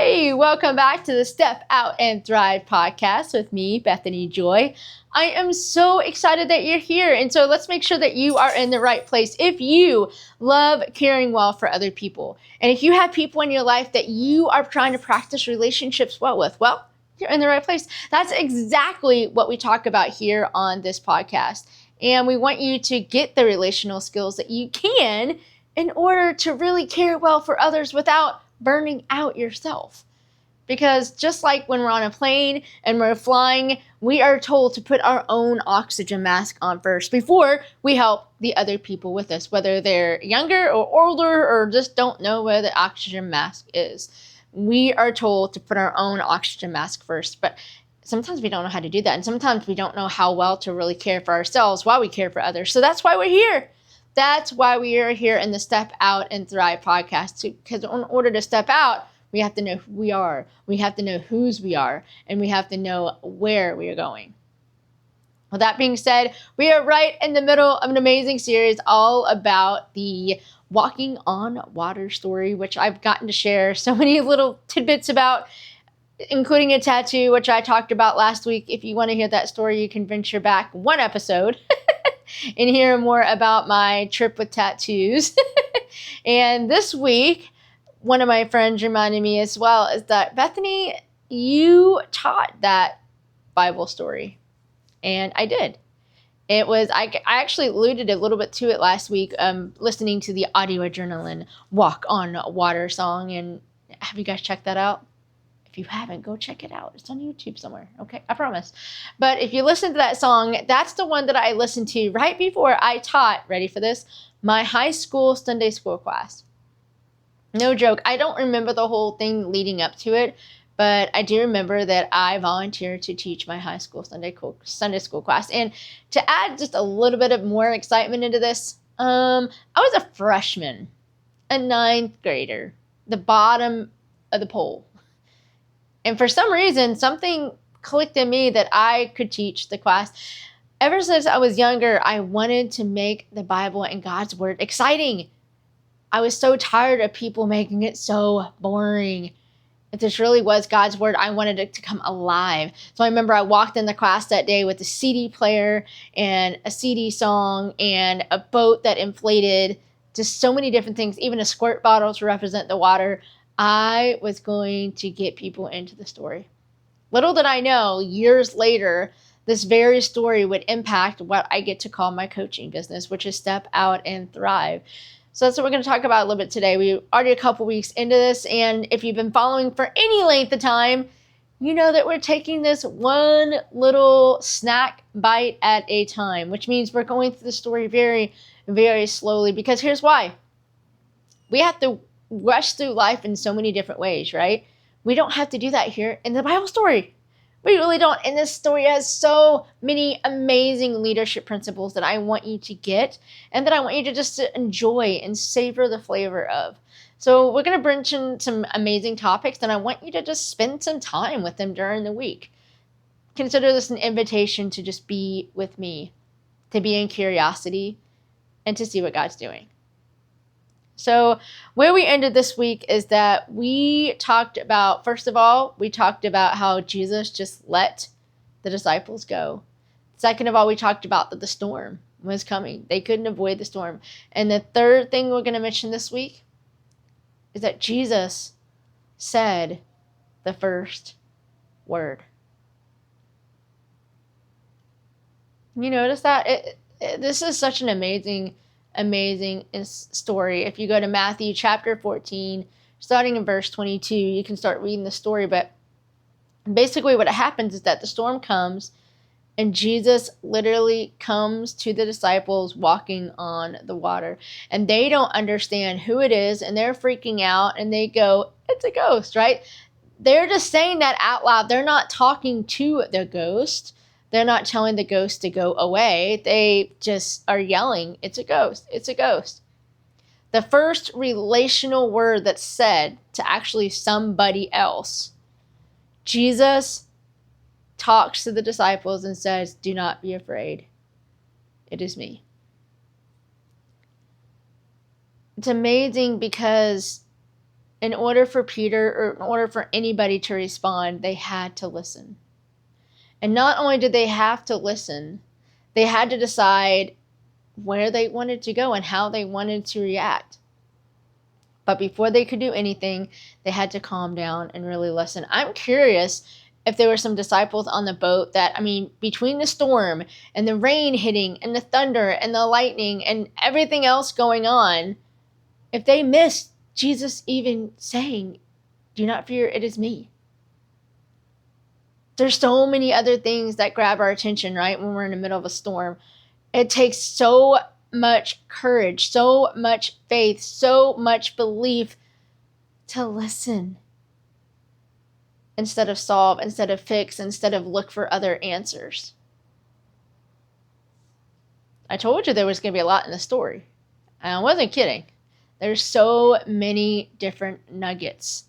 Hey, welcome back to the Step Out and Thrive podcast with me, Bethany Joy. I am so excited that you're here. And so let's make sure that you are in the right place. If you love caring well for other people, and if you have people in your life that you are trying to practice relationships well with, well, you're in the right place. That's exactly what we talk about here on this podcast. And we want you to get the relational skills that you can in order to really care well for others without burning out yourself. Because just like when we're on a plane and we're flying, we are told to put our own oxygen mask on first before we help the other people with us, whether they're younger or older or just don't know where the oxygen mask is. We are told to put our own oxygen mask first, but sometimes we don't know how to do that. And sometimes we don't know how well to really care for ourselves while we care for others. So that's why we're here. That's why we are here in the Step Out and Thrive podcast. Because in order to step out, we have to know who we are. We have to know whose we are. And we have to know where we are going. Well, that being said, we are right in the middle of an amazing series all about the walking on water story, which I've gotten to share so many little tidbits about, including a tattoo, which I talked about last week. If you want to hear that story, you can venture back one episode and hear more about my trip with tattoos. And this week, one of my friends reminded me as well is that, Bethany, you taught that Bible story. And I did. It was, I actually alluded a little bit to it last week, listening to the audio adrenaline walk on water song. And have you guys checked that out? If you haven't, go check it out. It's on YouTube somewhere, okay? I promise. But if you listen to that song, that's the one that I listened to right before I taught, ready for this, my high school Sunday school class. No joke. I don't remember the whole thing leading up to it, but I do remember that I volunteered to teach my high school Sunday school class. And to add just a little bit of more excitement into this, I was a freshman, a ninth grader, the bottom of the pole. And for some reason, something clicked in me that I could teach the class. Ever since I was younger, I wanted to make the Bible and God's Word exciting. I was so tired of people making it so boring. If this really was God's Word, I wanted it to come alive. So I remember I walked in the class that day with a CD player and a CD song and a boat that inflated, just so many different things, even a squirt bottle to represent the water. I was going to get people into the story. Little did I know, years later, this very story would impact what I get to call my coaching business, which is Step Out and Thrive. So that's what we're going to talk about a little bit today. We're already a couple weeks into this, and if you've been following for any length of time, you know that we're taking this one little snack bite at a time, which means we're going through the story very, very slowly, because here's why. We have to rush through life in so many different ways, right? We don't have to do that here in the Bible story. We really don't. And this story has so many amazing leadership principles that I want you to get and that I want you to just enjoy and savor the flavor of. So we're going to bring in some amazing topics, and I want you to just spend some time with them during the week. Consider this an invitation to just be with me, to be in curiosity, and to see what God's doing. So where we ended this week is that we talked about, first of all, we talked about how Jesus just let the disciples go. Second of all, we talked about that the storm was coming. They couldn't avoid the storm. And the third thing we're going to mention this week is that Jesus said the first word. You notice that? This is such an amazing story. If you go to Matthew chapter 14, starting in verse 22, you can start reading the story. But basically what happens is that the storm comes and Jesus literally comes to the disciples walking on the water. And they don't understand who it is, and they're freaking out, and they go, "It's a ghost," right? They're just saying that out loud. They're not talking to the ghost. They're not telling the ghost to go away. They just are yelling, "It's a ghost, it's a ghost." The first relational word that's said to actually somebody else, Jesus talks to the disciples and says, "Do not be afraid. It is me." It's amazing because In order for Peter, or in order for anybody to respond, they had to listen. And not only did they have to listen, they had to decide where they wanted to go and how they wanted to react. But before they could do anything, they had to calm down and really listen. I'm curious if there were some disciples on the boat that, between the storm and the rain hitting and the thunder and the lightning and everything else going on, if they missed Jesus even saying, "Do not fear, it is me." There's so many other things that grab our attention, right, when we're in the middle of a storm. It takes so much courage, so much faith, so much belief to listen instead of solve, instead of fix, instead of look for other answers. I told you there was going to be a lot in the story. And I wasn't kidding. There's so many different nuggets.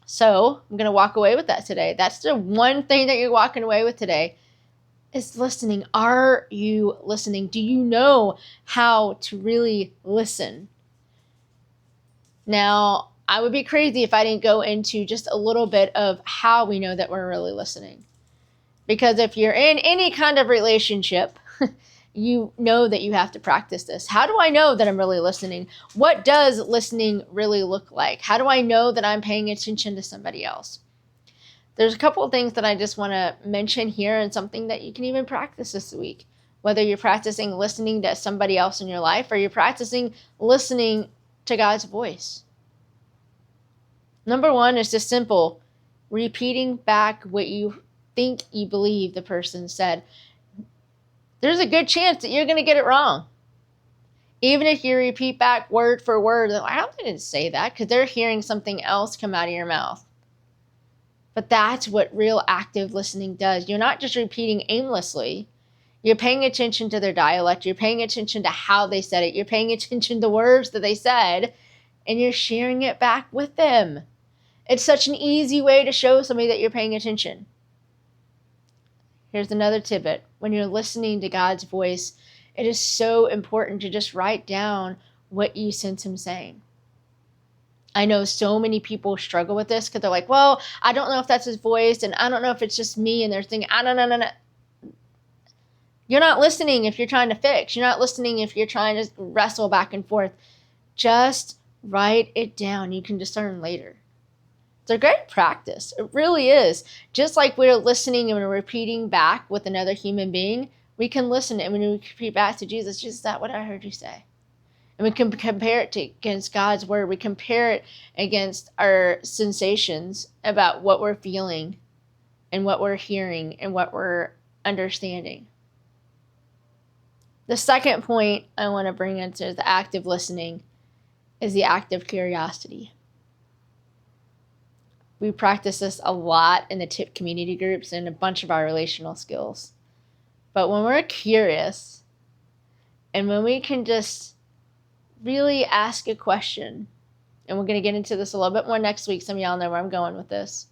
So I'm going to walk away with that today. That's the one thing that you're walking away with today, is listening. Are you listening? Do you know how to really listen? Now, I would be crazy if I didn't go into just a little bit of how we know that we're really listening. Because if you're in any kind of relationship, you know that you have to practice this. How do I know that I'm really listening? What does listening really look like? How do I know that I'm paying attention to somebody else? There's a couple of things that I just want to mention here, and something that you can even practice this week. Whether you're practicing listening to somebody else in your life, or you're practicing listening to God's voice. Number one is just simple. Repeating back what you think you believe the person said. There's a good chance that you're going to get it wrong. Even if you repeat back word for word, I didn't say that, because they're hearing something else come out of your mouth. But that's what real active listening does. You're not just repeating aimlessly. You're paying attention to their dialect. You're paying attention to how they said it. You're paying attention to the words that they said, and you're sharing it back with them. It's such an easy way to show somebody that you're paying attention. Here's another tidbit. When you're listening to God's voice, it is so important to just write down what you sense him saying. I know so many people struggle with this because they're like, well, I don't know if that's his voice, and I don't know if it's just me, and they're thinking, no. You're not listening if you're trying to fix. You're not listening if you're trying to wrestle back and forth. Just write it down. You can discern later. It's a great practice. It really is. Just like we're listening and we're repeating back with another human being, we can listen, and when we repeat back to Jesus, is that what I heard you say? And we can compare it against God's word. We compare it against our sensations about what we're feeling and what we're hearing and what we're understanding. The second point I want to bring into the active listening is the active curiosity. We practice this a lot in the TIP community groups and a bunch of our relational skills. But when we're curious, and when we can just really ask a question, and we're going to get into this a little bit more next week. Some of y'all know where I'm going with this.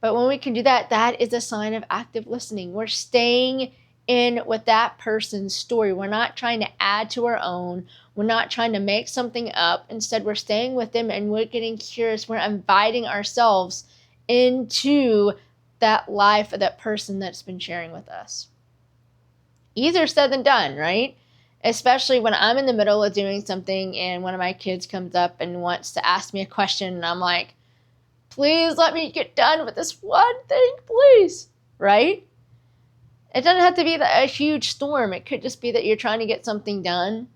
But when we can do that, that is a sign of active listening. We're staying in with that person's story. We're not trying to add to our own. We're not trying to make something up. Instead, we're staying with them, and we're getting curious. We're inviting ourselves into that life of that person that's been sharing with us. Easier said than done, right? Especially when I'm in the middle of doing something and one of my kids comes up and wants to ask me a question, and I'm like, please let me get done with this one thing, please, right? It doesn't have to be a huge storm. It could just be that you're trying to get something done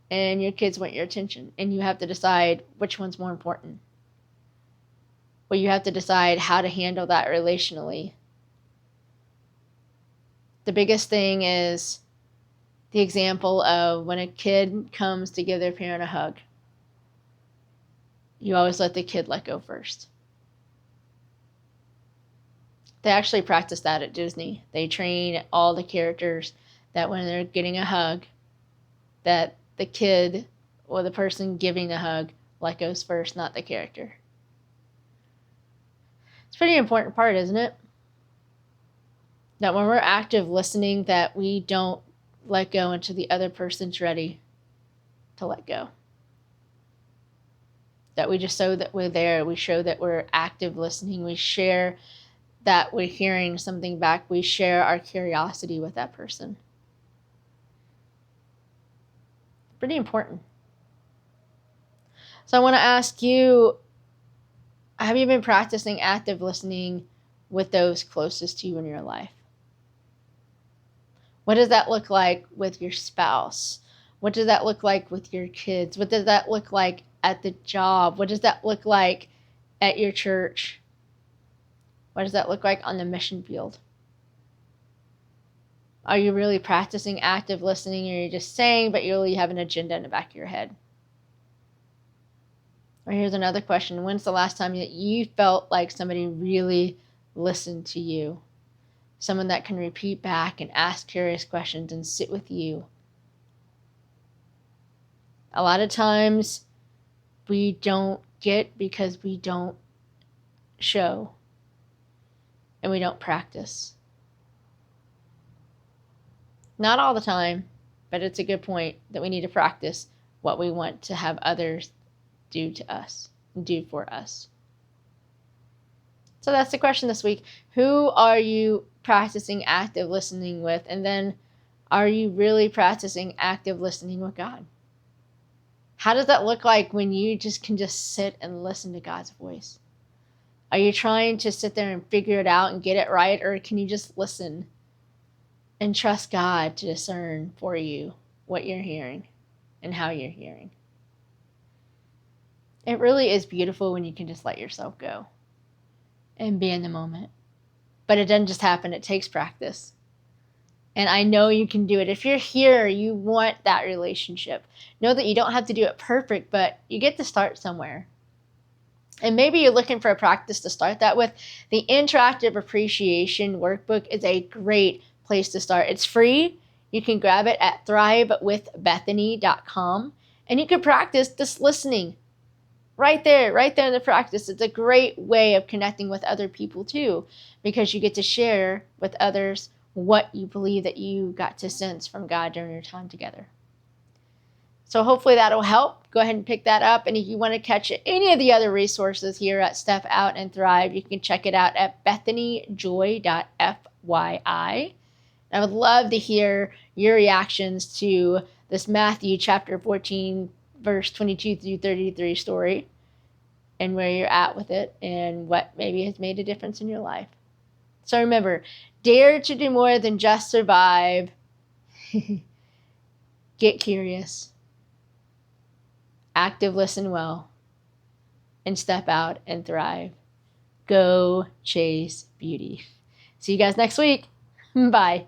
and your kids want your attention, and you have to decide which one's more important. Well, you have to decide how to handle that relationally. The biggest thing is the example of when a kid comes to give their parent a hug. You always let the kid let go first. They actually practice that at Disney. They train all the characters that when they're getting a hug, that the kid or the person giving the hug let goes first, not the character. It's a pretty important part, isn't it? That when we're active listening, that we don't let go until the other person's ready to let go. that we just show that we're there. We show that we're active listening. We share that we're hearing something back. We share our curiosity with that person. Pretty important. So I want to ask you, have you been practicing active listening with those closest to you in your life? What does that look like with your spouse? What does that look like with your kids? What does that look like at the job? What does that look like at your church? What does that look like on the mission field? Are you really practicing active listening, or are you just saying, but you really have an agenda in the back of your head? Or here's another question. When's the last time that you felt like somebody really listened to you? Someone that can repeat back and ask curious questions and sit with you. A lot of times we don't get because we don't show and we don't practice. Not all the time, but it's a good point that we need to practice what we want to have others do to us, do for us. So that's the question this week. Who are you practicing active listening with? And then, are you really practicing active listening with God? How does that look like when you just can just sit and listen to God's voice? Are you trying to sit there and figure it out and get it right? Or can you just listen and trust God to discern for you what you're hearing and how you're hearing? It really is beautiful when you can just let yourself go and be in the moment. But it doesn't just happen. It takes practice. And I know you can do it. If you're here, you want that relationship. Know that you don't have to do it perfect, but you get to start somewhere. And maybe you're looking for a practice to start that with. The Interactive Appreciation Workbook is a great place to start. It's free. You can grab it at thrivewithbethany.com. And you can practice just listening. Right there in the practice. It's a great way of connecting with other people too, because you get to share with others what you believe that you got to sense from God during your time together. So hopefully that'll help. Go ahead and pick that up. And if you want to catch any of the other resources here at Step Out and Thrive, you can check it out at bethanyjoy.fyi. I would love to hear your reactions to this Matthew chapter 14, verse 22 through 33 story, and where you're at with it and what maybe has made a difference in your life. So remember, dare to do more than just survive. Get curious. Active listen well. And step out and thrive. Go chase beauty. See you guys next week. Bye.